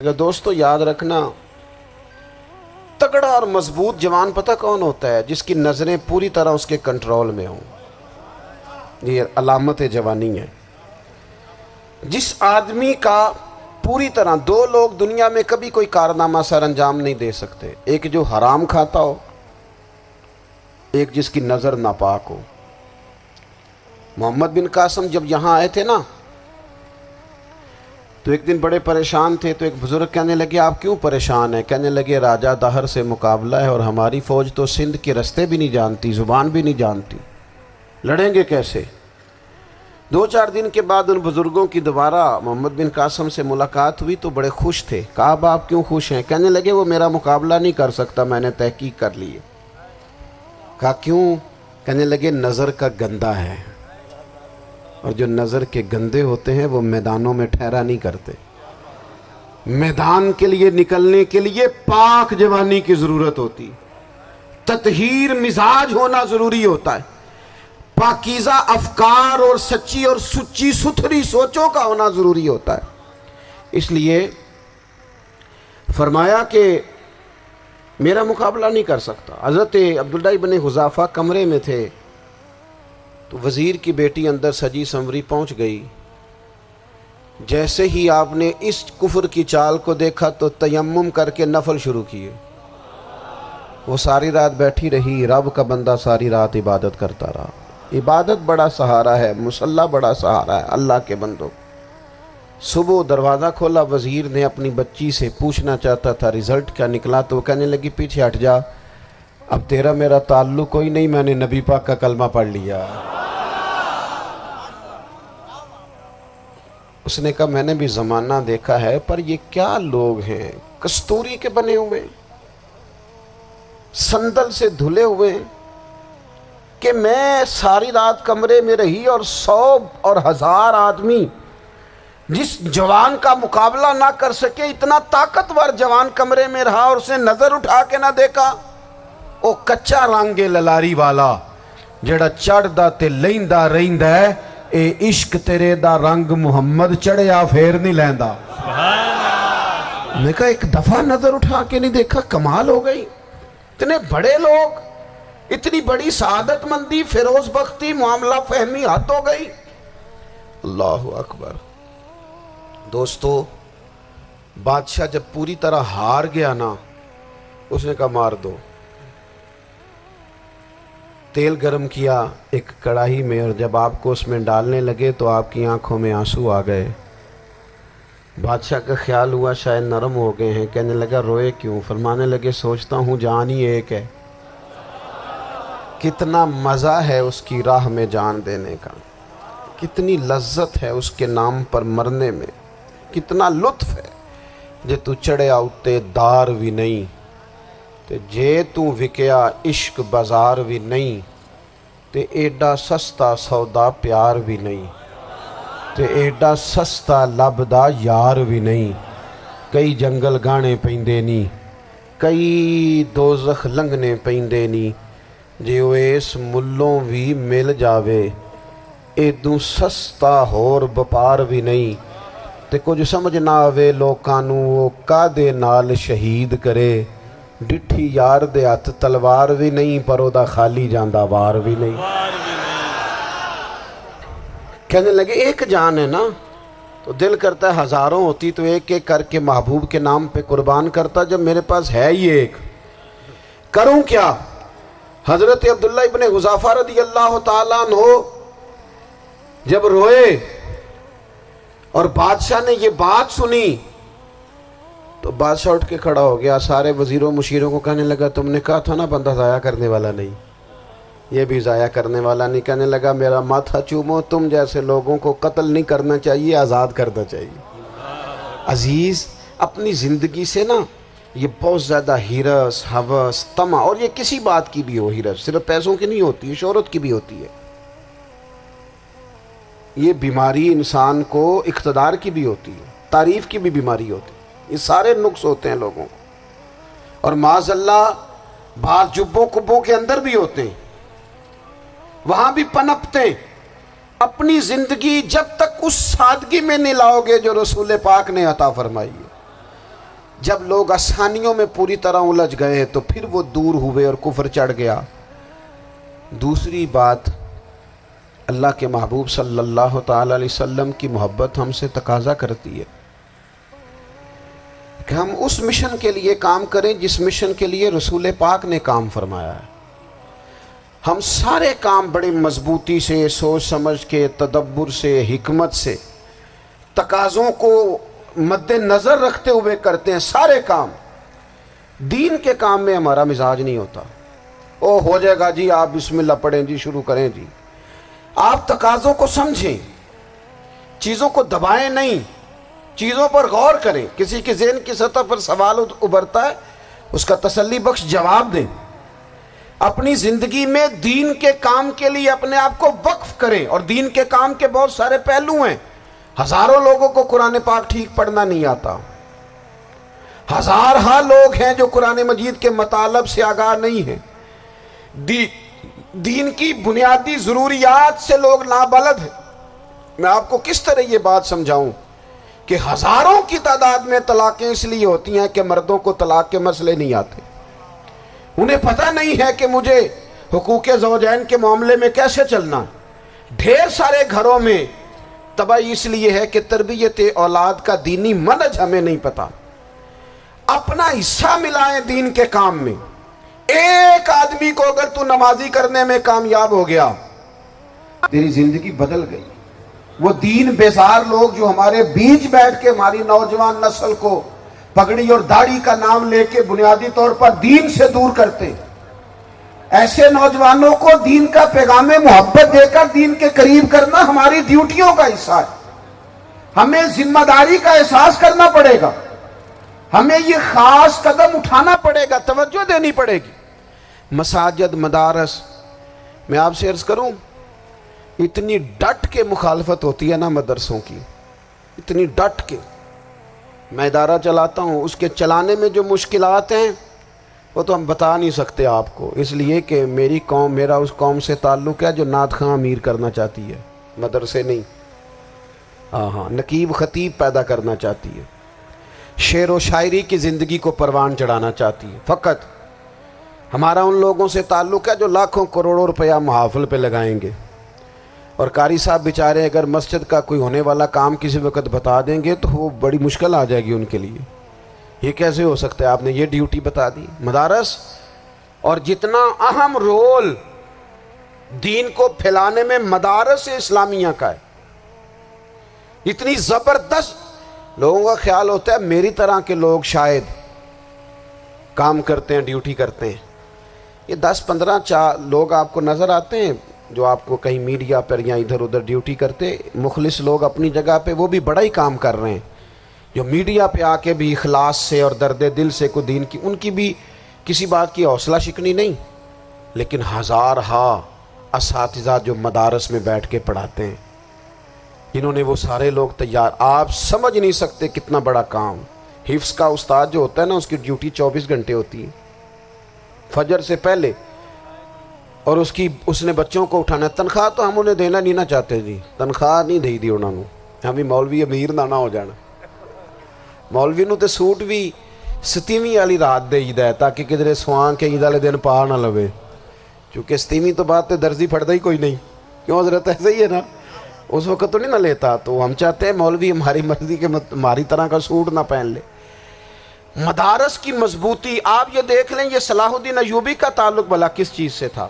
دوستو یاد رکھنا، تگڑا اور مضبوط جوان پتہ کون ہوتا ہے؟ جس کی نظریں پوری طرح اس کے کنٹرول میں ہوں۔ یہ علامت جوانی ہے۔ جس آدمی کا پوری طرح، دو لوگ دنیا میں کبھی کوئی کارنامہ سر انجام نہیں دے سکتے، ایک جو حرام کھاتا ہو، ایک جس کی نظر ناپاک ہو۔ محمد بن قاسم جب یہاں آئے تھے نا، تو ایک دن بڑے پریشان تھے، تو ایک بزرگ کہنے لگے آپ کیوں پریشان ہیں؟ کہنے لگے راجہ دہر سے مقابلہ ہے اور ہماری فوج تو سندھ کے رستے بھی نہیں جانتی، زبان بھی نہیں جانتی، لڑیں گے کیسے؟ دو چار دن کے بعد ان بزرگوں کی دوبارہ محمد بن قاسم سے ملاقات ہوئی تو بڑے خوش تھے۔ کہا اب آپ کیوں خوش ہیں؟ کہنے لگے وہ میرا مقابلہ نہیں کر سکتا، میں نے تحقیق کر لی ہے۔ کہا کیوں؟ کہنے لگے نظر کا گندہ ہے، اور جو نظر کے گندے ہوتے ہیں وہ میدانوں میں ٹھہرا نہیں کرتے۔ میدان کے لیے نکلنے کے لیے پاک جوانی کی ضرورت ہوتی، تطہیر مزاج ہونا ضروری ہوتا ہے، پاکیزہ افکار اور سچی اور سچی ستھری سوچوں کا ہونا ضروری ہوتا ہے۔ اس لیے فرمایا کہ میرا مقابلہ نہیں کر سکتا۔ حضرت عبداللہ ابن حذافہ کمرے میں تھے، تو وزیر کی بیٹی اندر سجی سنوری پہنچ گئی۔ جیسے ہی آپ نے اس کفر کی چال کو دیکھا تو تیمم کر کے نفل شروع کیے۔ وہ ساری رات بیٹھی رہی، رب کا بندہ ساری رات عبادت کرتا رہا۔ عبادت بڑا سہارا ہے، مصلی بڑا سہارا ہے اللہ کے بندوں۔ صبح دروازہ کھولا، وزیر نے اپنی بچی سے پوچھنا چاہتا تھا رزلٹ کیا نکلا، تو وہ کہنے لگی پیچھے ہٹ جا، اب تیرا میرا تعلق کوئی نہیں، میں نے نبی پاک کا کلمہ پڑھ لیا۔ اس نے کہا میں نے بھی زمانہ دیکھا ہے، پر یہ کیا لوگ ہیں، کستوری کے بنے ہوئے، سندل سے دھلے ہوئے، کہ میں ساری رات کمرے میں رہی اور 100 اور 1000 آدمی جس جوان کا مقابلہ نہ کر سکے، اتنا طاقتور جوان کمرے میں رہا اور اس نے نظر اٹھا کے نہ دیکھا۔ او کچا رنگ للاری والا جڑا چڑھدا تے لیندا رہندا ہے، اے عشق تیرے دا رنگ محمد چڑھیا پھر نہیں لیندا۔ میں کہا ایک دفعہ نظر اٹھا کے نہیں دیکھا، کمال ہو گئی۔ اتنے بڑے لوگ، اتنی بڑی سعادت مندی، فیروز بختی، معاملہ فہمی حد ہو گئی۔ اللہ اکبر۔ دوستو بادشاہ جب پوری طرح ہار گیا نا، اس نے کہا مار دو۔ تیل گرم کیا ایک کڑاہی میں، اور جب آپ کو اس میں ڈالنے لگے تو آپ کی آنکھوں میں آنسو آ گئے۔ بادشاہ کا خیال ہوا شاید نرم ہو گئے ہیں، کہنے لگا روئے کیوں؟ فرمانے لگے سوچتا ہوں جان ہی ایک ہے، کتنا مزہ ہے اس کی راہ میں جان دینے کا، کتنی لذت ہے اس کے نام پر مرنے میں، کتنا لطف ہے۔ جے تو چڑھیا اتے دار بھی نہیں، تے جے تو وکیا عشق بازار بھی نہیں، تے ایڈا سستا سودا پیار بھی نہیں، تے ایڈا سستا لبدا یار بھی نہیں۔ کئی جنگل گانے پیندے نہیں، کئی دوزخ لنگنے پیندے نہیں، جے وہ اس ملوں بھی مل جاوے، ایدوں سستا ہور بپار بھی نہیں۔ تے کچھ سمجھ نہ آوے لوکاں نوں وہ کادے نال شہید کرے، ڈٹھی یار دے ہاتھ تلوار بھی نہیں، پر او دا خالی جاندہ وار بھی نہیں۔ کہنے لگے ایک جان ہے نا، تو دل کرتا ہے ہزاروں ہوتی تو ایک ایک کر کے محبوب کے نام پہ قربان کرتا، جب میرے پاس ہے ہی ایک، کروں کیا؟ حضرت عبداللہ ابن حذافہ رضی اللہ تعالیٰ عنہ جب روئے اور بادشاہ نے یہ بات سنی، تو بادشاہ اٹھ کے کھڑا ہو گیا، سارے وزیروں مشیروں کو کہنے لگا تم نے کہا تھا نا بندہ ضائع کرنے والا نہیں، یہ بھی ضائع کرنے والا نہیں۔ کہنے لگا میرا ماتھا چومو، تم جیسے لوگوں کو قتل نہیں کرنا چاہیے، آزاد کرنا چاہیے۔ عزیز اپنی زندگی سے نا یہ بہت زیادہ ہرس، ہوس، طمع، اور یہ کسی بات کی بھی ہو، ہرس صرف پیسوں کی نہیں ہوتی، شہرت کی بھی ہوتی ہے، یہ بیماری انسان کو اقتدار کی بھی ہوتی ہے، تعریف کی بھی بیماری ہوتی ہے، یہ سارے نقص ہوتے ہیں لوگوں کو، اور معاذ اللہ بعض جبوں کبوں کے اندر بھی ہوتے ہیں، وہاں بھی پنپتے ہیں۔ اپنی زندگی جب تک اس سادگی میں نہیں لاؤ گے جو رسول پاک نے عطا فرمائی ہے، جب لوگ آسانیوں میں پوری طرح الجھ گئے تو پھر وہ دور ہوئے اور کفر چڑھ گیا۔ دوسری بات، اللہ کے محبوب صلی اللہ تعالی علیہ وسلم کی محبت ہم سے تقاضا کرتی ہے کہ ہم اس مشن کے لیے کام کریں جس مشن کے لیے رسول پاک نے کام فرمایا ہے۔ ہم سارے کام بڑے مضبوطی سے، سوچ سمجھ کے، تدبر سے، حکمت سے، تقاضوں کو مد نظر رکھتے ہوئے کرتے ہیں سارے کام۔ دین کے کام میں ہمارا مزاج نہیں ہوتا، او ہو جائے گا جی، آپ بسم اللہ پڑھیں جی، شروع کریں جی۔ آپ تقاضوں کو سمجھیں، چیزوں کو دبائیں نہیں، چیزوں پر غور کریں۔ کسی کے ذہن کی سطح پر سوال ابھرتا ہے، اس کا تسلی بخش جواب دیں۔ اپنی زندگی میں دین کے کام کے لیے اپنے آپ کو وقف کریں، اور دین کے کام کے بہت سارے پہلو ہیں۔ ہزاروں لوگوں کو قرآن پاک ٹھیک پڑھنا نہیں آتا، ہزارہ لوگ ہیں جو قرآن مجید کے مطالب سے آگاہ نہیں ہیں، دین کی بنیادی ضروریات سے لوگ نابلد ہیں۔ میں آپ کو کس طرح یہ بات سمجھاؤں کہ ہزاروں کی تعداد میں طلاقیں اس لیے ہوتی ہیں کہ مردوں کو طلاق کے مسئلے نہیں آتے، انہیں پتہ نہیں ہے کہ مجھے حقوق زوجین کے معاملے میں کیسے چلنا۔ ڈھیر سارے گھروں میں تباہی اس لیے ہے کہ تربیت اولاد کا دینی منہج ہمیں نہیں پتا۔ اپنا حصہ ملائیں دین کے کام میں۔ ایک آدمی کو اگر تو نمازی کرنے میں کامیاب ہو گیا، تیری زندگی بدل گئی۔ وہ دین بیزار لوگ جو ہمارے بیچ بیٹھ کے ہماری نوجوان نسل کو پگڑی اور داڑھی کا نام لے کے بنیادی طور پر دین سے دور کرتے، ایسے نوجوانوں کو دین کا پیغام محبت دے کر دین کے قریب کرنا ہماری ڈیوٹیوں کا حصہ ہے۔ ہمیں ذمہ داری کا احساس کرنا پڑے گا، ہمیں یہ خاص قدم اٹھانا پڑے گا، توجہ دینی پڑے گی۔ مساجد، مدارس، میں آپ سے عرض کروں، اتنی ڈٹ کے مخالفت ہوتی ہے نا مدرسوں کی، اتنی ڈٹ کے۔ میں ادارہ چلاتا ہوں، اس کے چلانے میں جو مشکلات ہیں وہ تو ہم بتا نہیں سکتے آپ کو، اس لیے کہ میری قوم، میرا اس قوم سے تعلق ہے جو نعت خواں امیر کرنا چاہتی ہے، مدرسے نہیں۔ ہاں، نقیب خطیب پیدا کرنا چاہتی ہے، شعر و شاعری کی زندگی کو پروان چڑھانا چاہتی ہے۔ فقط ہمارا ان لوگوں سے تعلق ہے جو لاکھوں کروڑوں روپیہ محافل پہ لگائیں گے، اور قاری صاحب بیچارے اگر مسجد کا کوئی ہونے والا کام کسی وقت بتا دیں گے تو وہ بڑی مشکل آ جائے گی ان کے لیے۔ یہ کیسے ہو سکتا ہے، آپ نے یہ ڈیوٹی بتا دی۔ مدارس، اور جتنا اہم رول دین کو پھیلانے میں مدارس اسلامیہ کا ہے، اتنی زبردست، لوگوں کا خیال ہوتا ہے میری طرح کے لوگ شاید کام کرتے ہیں، ڈیوٹی کرتے ہیں۔ یہ 10-15 لوگ آپ کو نظر آتے ہیں جو آپ کو کہیں میڈیا پر یا ادھر ادھر ڈیوٹی کرتے، مخلص لوگ اپنی جگہ پہ، وہ بھی بڑا ہی کام کر رہے ہیں، جو میڈیا پہ آ کے بھی اخلاص سے اور درد دل سے کو دین کی، ان کی بھی کسی بات کی حوصلہ شکنی نہیں۔ لیکن ہزارہ اساتذہ جو مدارس میں بیٹھ کے پڑھاتے ہیں، جنہوں نے وہ سارے لوگ تیار، آپ سمجھ نہیں سکتے کتنا بڑا کام۔ حفظ کا استاد جو ہوتا ہے نا، اس کی ڈیوٹی 24 گھنٹے ہوتی ہے، فجر سے پہلے، اور اس نے بچوں کو اٹھانا۔ تنخواہ تو ہم انہیں دینا نہیں نہ چاہتے جی، تنخواہ نہیں دے دی انہوں نے، ہمیں مولوی امیر نہ ہو جانا۔ مولوی نو تے سوٹ بھی 27ویں والی رات دے ہے تاکہ کدھر سوان کے عید والے دن پا نہ لوے، چونکہ 27ویں تو بات تے درزی پھڑتا ہی کوئی نہیں، کیوں حضرت؟ ایسے ہی ہے نا، اس وقت تو نہیں نہ لیتا۔ تو ہم چاہتے ہیں مولوی ہماری مرضی کے ہماری طرح کا سوٹ نہ پہن لے۔ مدارس کی مضبوطی، آپ یہ دیکھ لیں، یہ صلاح الدین ایوبی کا تعلق بھلا کس چیز سے تھا؟